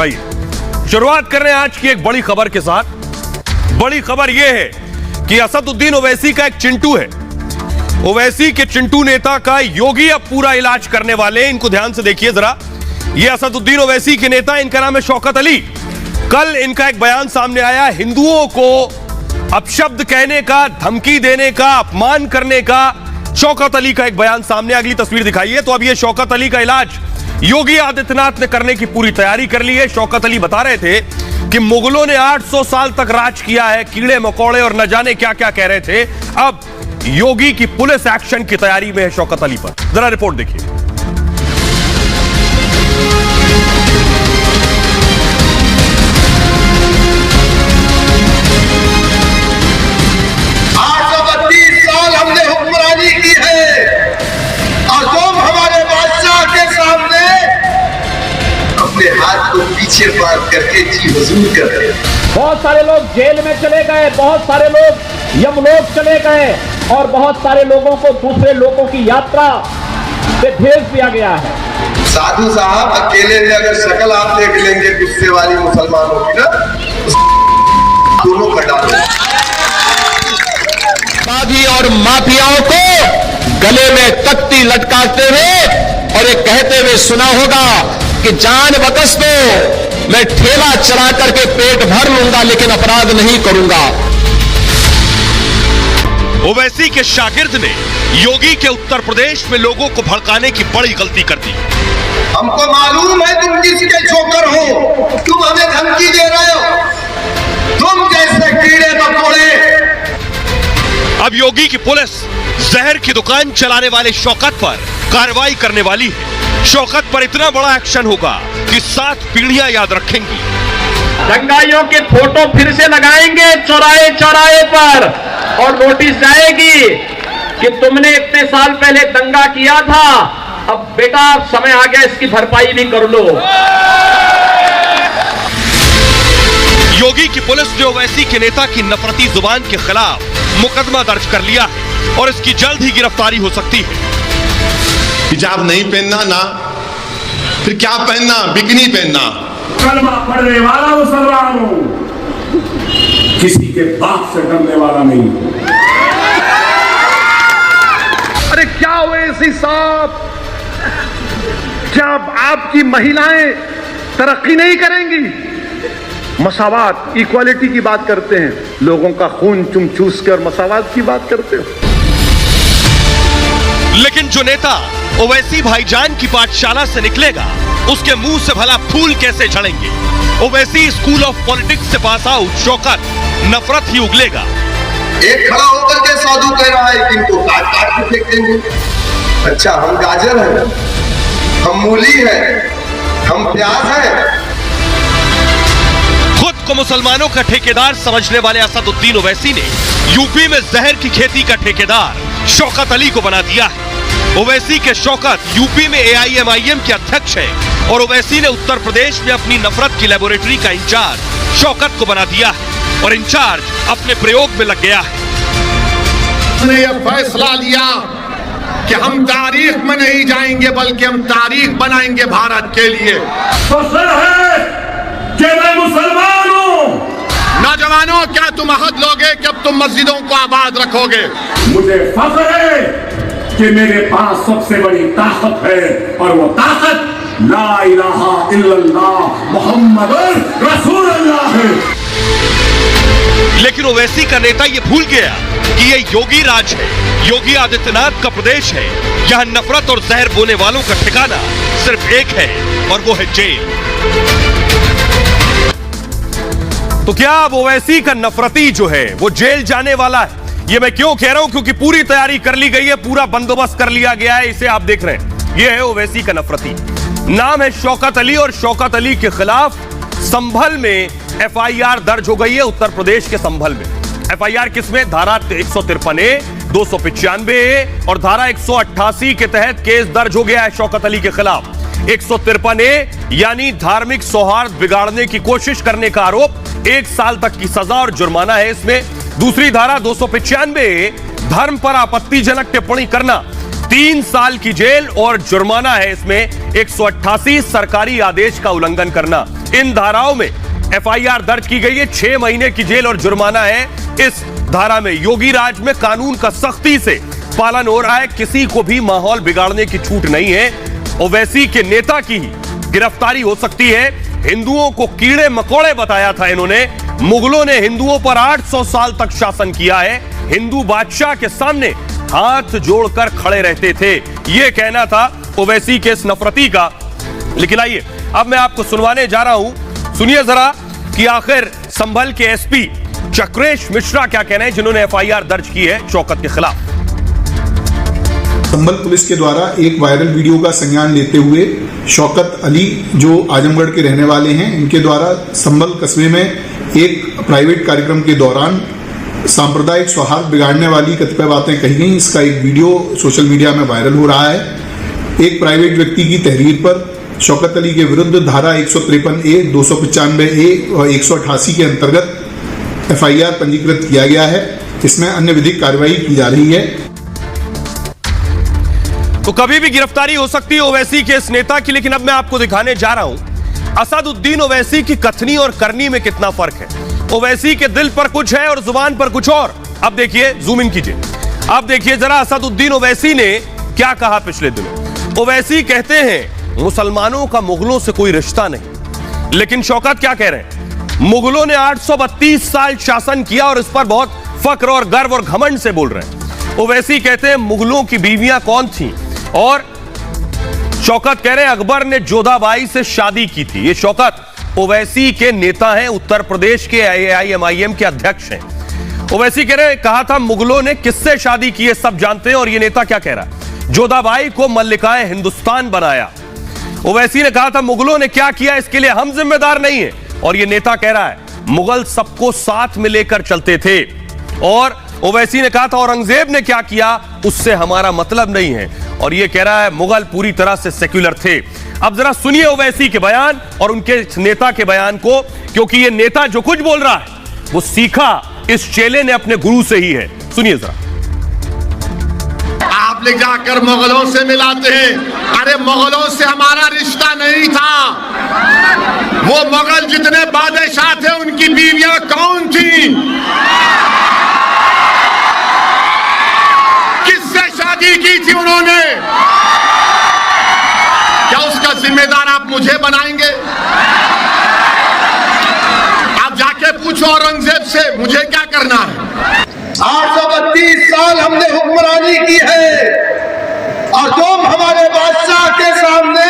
आइए शुरुआत कर रहे हैं आज की एक बड़ी खबर के साथ। बड़ी खबर यह है कि असदुद्दीन ओवैसी का एक चिंटू है। ओवैसी के चिंटू नेता का योगी अब पूरा इलाज करने वाले हैं। इनको ध्यान से देखिए जरा। यह असदुद्दीन ओवैसी के नेता, इनका नाम है शौकत अली। कल इनका एक बयान सामने आया, हिंदुओं को अपशब्द कहने का, धमकी देने का, अपमान करने का। शौकत अली का एक बयान सामने, अगली तस्वीर दिखाइए। तो अब यह शौकत अली का इलाज योगी आदित्यनाथ ने करने की पूरी तैयारी कर ली है। शौकत अली बता रहे थे कि मुगलों ने 800 साल तक राज किया है, कीड़े मकोड़े और न जाने क्या क्या कह रहे थे। अब योगी की पुलिस एक्शन की तैयारी में है शौकत अली पर। जरा रिपोर्ट देखिए। हाथ को पीछे बांध करके जी हुजूर कर रहे हैं। बहुत सारे लोग जेल में चले गए, बहुत सारे लोग यमलोक चले गए और बहुत सारे लोगों को दूसरे लोगों की यात्रा पे भेज दिया गया है। साधु साहब अकेले में अगर शक्ल आप देख लेंगे गुस्से वाली मुसलमानों की ना, दोनों का डालो। अपराधी और माफियाओं को गले में तख्ती लटकाते हुए और ये कहते हुए सुना होगा कि जान बकस दो, मैं ठेला चला करके पेट भर लूंगा लेकिन अपराध नहीं करूंगा। ओवैसी के शागिर्द ने योगी के उत्तर प्रदेश में लोगों को भड़काने की बड़ी गलती कर दी। हमको मालूम है तुम किसके छोकर हो, तुम हमें धमकी दे रहे हो, तुम जैसे कीड़े मकोड़े। अब योगी की पुलिस जहर की दुकान चलाने वाले शौकत पर कार्रवाई करने वाली है। शौकत पर इतना बड़ा एक्शन होगा कि 7 पीढ़ियां याद रखेंगी। दंगाइयों के फोटो फिर से लगाएंगे चौराहे चौराहे पर और नोटिस जाएगी कि तुमने इतने साल पहले दंगा किया था, अब बेटा समय आ गया इसकी भरपाई भी कर लो। योगी की पुलिस ने ओवैसी के नेता की नफरती जुबान के खिलाफ मुकदमा दर्ज कर लिया है और इसकी जल्द ही गिरफ्तारी हो सकती है। हिजाब नहीं पहनना ना, फिर क्या पहनना, बिकनी पहनना। कलमा पढ़ने वाला मुसलमान हूं, किसी के बाप से डरने वाला नहीं। अरे क्या ओवैसी साहब, क्या आपकी महिलाएं तरक्की नहीं करेंगी? मसावात, इक्वालिटी की बात करते हैं, लोगों का खून चूम चूस कर मसावात की बात करते हो। लेकिन जो नेता ओवैसी भाईजान की पाठशाला से निकलेगा, उसके मुंह से भला फूल कैसे झड़ेंगे? ओवैसी स्कूल ऑफ पॉलिटिक्स से पास आउट शौकत नफरत ही उगलेगा। एक खड़ा होकर के साधु कह रहा है कि इनको काट काट के फेंक देंगे। अच्छा, हम गाजर हैं, हम मूली हैं, हम प्याज हैं। खुद को मुसलमानों का ठेकेदार समझने वाले असदुद्दीन ओवैसी ने यूपी में जहर की खेती का ठेकेदार शौकत अली को बना दिया है। ओवैसी के शौकत यूपी में AIMIM के अध्यक्ष हैं और ओवैसी ने उत्तर प्रदेश में अपनी नफरत की लेबोरेटरी का इंचार्ज शौकत को बना दिया है और इंचार्ज अपने प्रयोग में लग गया है। हमने यह फैसला लिया कि हम तारीख में नहीं जाएंगे बल्कि हम तारीख बनाएंगे भारत के लिए। फख्र है कि मैं मुसलमान हूं। नौजवानों, क्या तुम अहद लोगे कि अब तुम मस्जिदों को आबाद रखोगे? मुझे फख्र है कि मेरे पास सबसे बड़ी ताकत है और वो ताकत ला इलाहा इल्लल्लाह मुहम्मदुर रसूलुल्लाह है। लेकिन ओवैसी का नेता ये भूल गया कि ये योगी राज है, योगी आदित्यनाथ का प्रदेश है। यहाँ नफरत और जहर बोने वालों का ठिकाना सिर्फ एक है और वो है जेल। तो क्या अब ओवैसी का नफरती जो है वो जेल जाने वाला है? ये मैं क्यों कह रहा हूं? क्योंकि पूरी तैयारी कर ली गई है, पूरा बंदोबस्त कर लिया गया है। इसे आप देख रहे हैं, ये है ओवैसी का नफरती। नाम है शौकत अली और शौकत अली के खिलाफ संभल में FIR दर्ज हो गई है। उत्तर प्रदेश के संभल में FIR किसमें? धारा 153A, 295A और धारा 188 के तहत केस दर्ज हो गया है शौकत अली के खिलाफ। 153A यानी धार्मिक सौहार्द बिगाड़ने की कोशिश करने का आरोप, 1 साल तक की सजा और जुर्माना है इसमें। दूसरी धारा 295A धर्म पर आपत्तिजनक टिप्पणी करना 3 साल की जेल और जुर्माना है इसमें 188 सरकारी आदेश का उल्लंघन करना। इन धाराओं में एफआईआर दर्ज की गई है। 6 महीने की जेल और जुर्माना है इस धारा में। योगी राज में कानून का सख्ती से पालन हो रहा है, किसी को भी माहौल बिगाड़ने की छूट नहीं है। ओवैसी के नेता की ही गिरफ्तारी हो सकती है। हिंदुओं को कीड़े मकोड़े बताया था इन्होंने। मुगलों ने हिंदुओं पर 800 साल तक शासन किया है। हिंदू बादशाह के सामने हाथ जोड़कर खड़े रहते थे, यह कहना था ओवैसी के इस नफरती का। लेकिन आइए अब मैं आपको सुनवाने जा रहा हूं, सुनिए जरा कि आखिर संभल के एसपी चक्रेश मिश्रा क्या कहना है, जिन्होंने एफआईआर दर्ज की है शौकत के खिलाफ। संभल पुलिस के द्वारा एक वायरल वीडियो का संज्ञान लेते हुए शौकत अली जो आजमगढ़ के रहने वाले हैं, इनके द्वारा संभल कस्बे में एक प्राइवेट कार्यक्रम के दौरान सांप्रदायिक सौहार्द बिगाड़ने वाली कतिपय बातें कही गई। इसका एक वीडियो सोशल मीडिया में वायरल हो रहा है। एक प्राइवेट व्यक्ति की तहरीर पर शौकत अली के विरुद्ध धारा 153A, 295A और 188 के अंतर्गत एफआईआर पंजीकृत किया गया है। इसमें अन्य विधिक कार्रवाई की जा रही है। तो कभी भी गिरफ्तारी हो सकती है ओवैसी के इस नेता की। लेकिन अब मैं आपको दिखाने जा रहा हूं असदुद्दीन ओवैसी की कथनी और करनी में कितना फर्क है। ओवैसी के दिल पर कुछ है और जुबान पर कुछ और। अब देखिए, जूम इन कीजिए, अब देखिए जरा असदुद्दीन ओवैसी ने क्या कहा पिछले दिनों। ओवैसी कहते हैं मुसलमानों का मुगलों से कोई रिश्ता नहीं, लेकिन शौकत क्या कह रहे हैं, मुगलों ने 832 साल शासन किया और इस पर बहुत फक्र और गर्व और घमंड से बोल रहे हैं। ओवैसी कहते हैं मुगलों की बीवियां कौन थी, और शौकत कह रहे हैं अकबर ने जोधाबाई से शादी की थी। ये शौकत ओवैसी के नेता हैं, उत्तर प्रदेश के AIMIM के अध्यक्ष हैं। ओवैसी कह रहे हैं कहा था मुगलों ने किससे शादी की है सब जानते हैं। और ये नेता क्या कह रहा है, जोधाबाई को मल्लिकाए हिंदुस्तान बनाया। ओवैसी ने कहा था मुगलों ने क्या किया इसके लिए हम जिम्मेदार नहीं है। और ये नेता कह रहा है मुगल सबको साथ में लेकर चलते थे। और ओवैसी ने कहा था औरंगजेब ने क्या किया उससे हमारा मतलब नहीं है। और ये कह रहा है मुगल पूरी तरह से सेक्युलर थे। अब जरा सुनिए ओवैसी के बयान और उनके नेता के बयान को, क्योंकि ये नेता जो कुछ बोल रहा है वो सीखा इस चेले ने अपने गुरु से ही है। सुनिए जरा। आप ले जाकर मुगलों से मिलाते हैं। अरे मुगलों से हमारा रिश्ता नहीं था। वो मुगल जितने बादशाह थे उनकी बीवियां कौन थी, किससे शादी की थी उन्होंने, क्या उसका जिम्मेदार आप मुझे बनाएंगे? आप जाके पूछो औरंगजेब से मुझे क्या करना है। 832 साल हमने हुक्मरानी की है और तुम हमारे बादशाह के सामने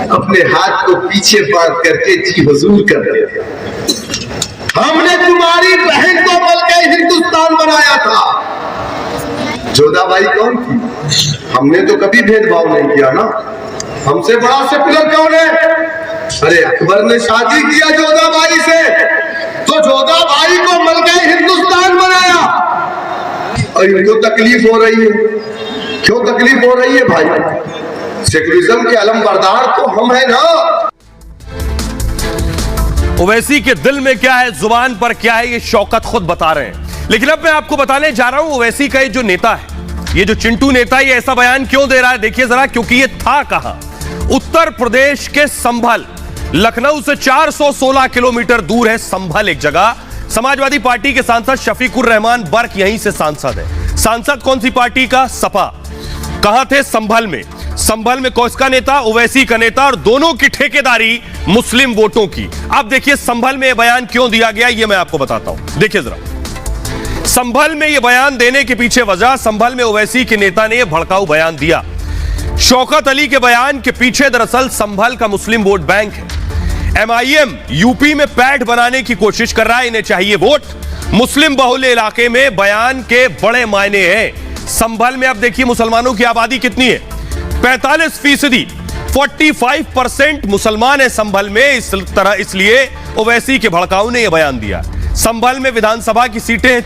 अपने हाथ को पीछे बांध करके जी हुजूर करते थे। हमने तुम्हारी बहन को बल्कि हिंदुस्तान बनाया था। जोधाबाई कौन थी? हमने तो कभी भेदभाव नहीं किया ना। हमसे बड़ा सेकुलर कौन है? अरे अकबर ने शादी किया जोधाबाई से, तो जोधाबाई को मलका हिंदुस्तान बनाया। और इनको तकलीफ हो रही है। क्यों तकलीफ हो रही है भाई? सेकुलरिज्म के अलमबरदार तो हम है ना। ओवैसी के दिल में क्या है, जुबान पर क्या है, ये शौकत खुद बता रहे हैं। लेकिन अब मैं आपको बताने जा रहा हूं ओवैसी का ये जो नेता है, ये जो चिंटू नेता, ये ऐसा बयान क्यों दे रहा है देखिए जरा। क्योंकि ये था कहां, उत्तर प्रदेश के संभल, लखनऊ से 416 किलोमीटर दूर है संभल एक जगह। समाजवादी पार्टी के सांसद शफीकुर रहमान बर्क यहीं से सांसद है। सांसद कौन सी पार्टी का? सपा। कहां थे? संभल में। संभल में किसका नेता? ओवैसी का नेता। और दोनों की ठेकेदारी मुस्लिम वोटों की। अब देखिए संभल में यह बयान क्यों दिया गया, यह मैं आपको बताता हूं। देखिए जरा, संभल में यह बयान देने के पीछे वजह, संभल में ओवैसी के नेता ने यह भड़काऊ बयान दिया। शौकत अली के बयान के पीछे दरअसल संभल का मुस्लिम वोट बैंक है। MIM यूपी में पैठ बनाने की कोशिश कर रहा है, इन्हें चाहिए वोट। मुस्लिम बहुल इलाके में बयान के बड़े मायने हैं। संभल में अब देखिए मुसलमानों की आबादी कितनी है, 45%, 45% मुसलमान है संभल में। इस तरह इसलिए ओवैसी के भड़काऊ ने यह बयान दिया। संभल में विधानसभा की सीटें हैं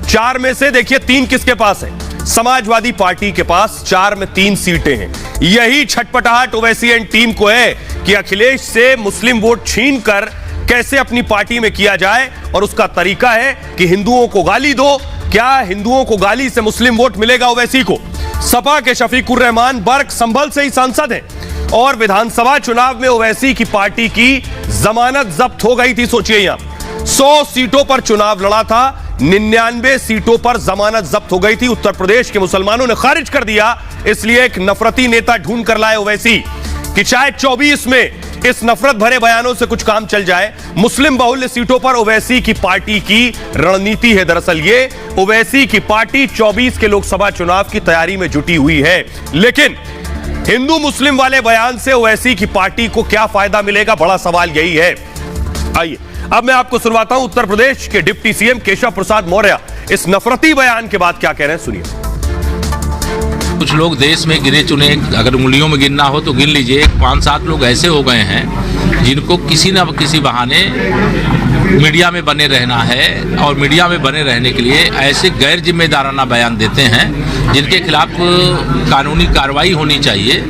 4 में से देखिए 3 किसके पास है? समाजवादी पार्टी के पास। 4 में 3 सीटें हैं। यही छटपटाहट ओवैसी एंड टीम को है कि अखिलेश से मुस्लिम वोट छीनकर कैसे अपनी पार्टी में किया जाए। और उसका तरीका है कि हिंदुओं को गाली दो। क्या हिंदुओं को गाली से मुस्लिम वोट मिलेगा ओवैसी को? सपा के शफीकुर रहमान बर्क संभल से ही सांसद हैं और विधानसभा चुनाव में ओवैसी की पार्टी की जमानत जब्त हो गई थी। सोचिए यहां 100 सीटों पर चुनाव लड़ा था, 99 सीटों पर जमानत जब्त हो गई थी। उत्तर प्रदेश के मुसलमानों ने खारिज कर दिया, इसलिए एक नफरती नेता ढूंढ कर लाए ओवैसी कि शायद 24 में इस नफरत भरे बयानों से कुछ काम चल जाए। मुस्लिम बहुल्य सीटों पर ओवैसी की पार्टी की रणनीति है। दरअसल ये ओवैसी की पार्टी 24 के लोकसभा चुनाव की तैयारी में जुटी हुई है, लेकिन हिंदू मुस्लिम वाले बयान से ओवैसी की पार्टी को क्या फायदा मिलेगा, बड़ा सवाल यही है। आइए अब मैं आपको सुनवाता हूं उत्तर प्रदेश के डिप्टी सीएम केशव प्रसाद मौर्य इस नफरती बयान के बाद क्या कह रहे हैं, सुनिए। कुछ लोग देश में गिने चुने, अगर उंगलियों में गिनना हो तो गिन लीजिए, 5-7 लोग ऐसे हो गए हैं जिनको किसी न किसी बहाने मीडिया में बने रहना है और मीडिया में बने रहने के लिए ऐसे गैर जिम्मेदाराना बयान देते हैं जिनके खिलाफ कानूनी कार्रवाई होनी चाहिए।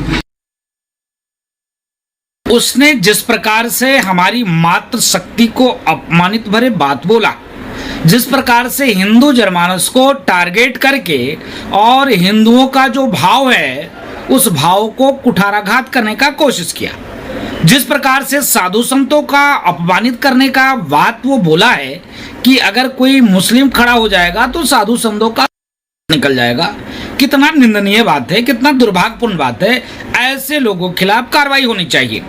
उसने जिस प्रकार से हमारी मातृशक्ति को अपमानित भरे बात बोला, जिस प्रकार से हिंदू जनमानस को टारगेट करके और हिंदुओं का जो भाव है उस भाव को कुठाराघात करने का कोशिश किया, जिस प्रकार से साधु संतों का अपमानित करने का बात वो बोला है कि अगर कोई मुस्लिम खड़ा हो जाएगा तो साधु संतों का निकल जाएगा, कितना निंदनीय बात है, कितना दुर्भाग्यपूर्ण बात है। ऐसे लोगों के खिलाफ कार्रवाई होनी चाहिए।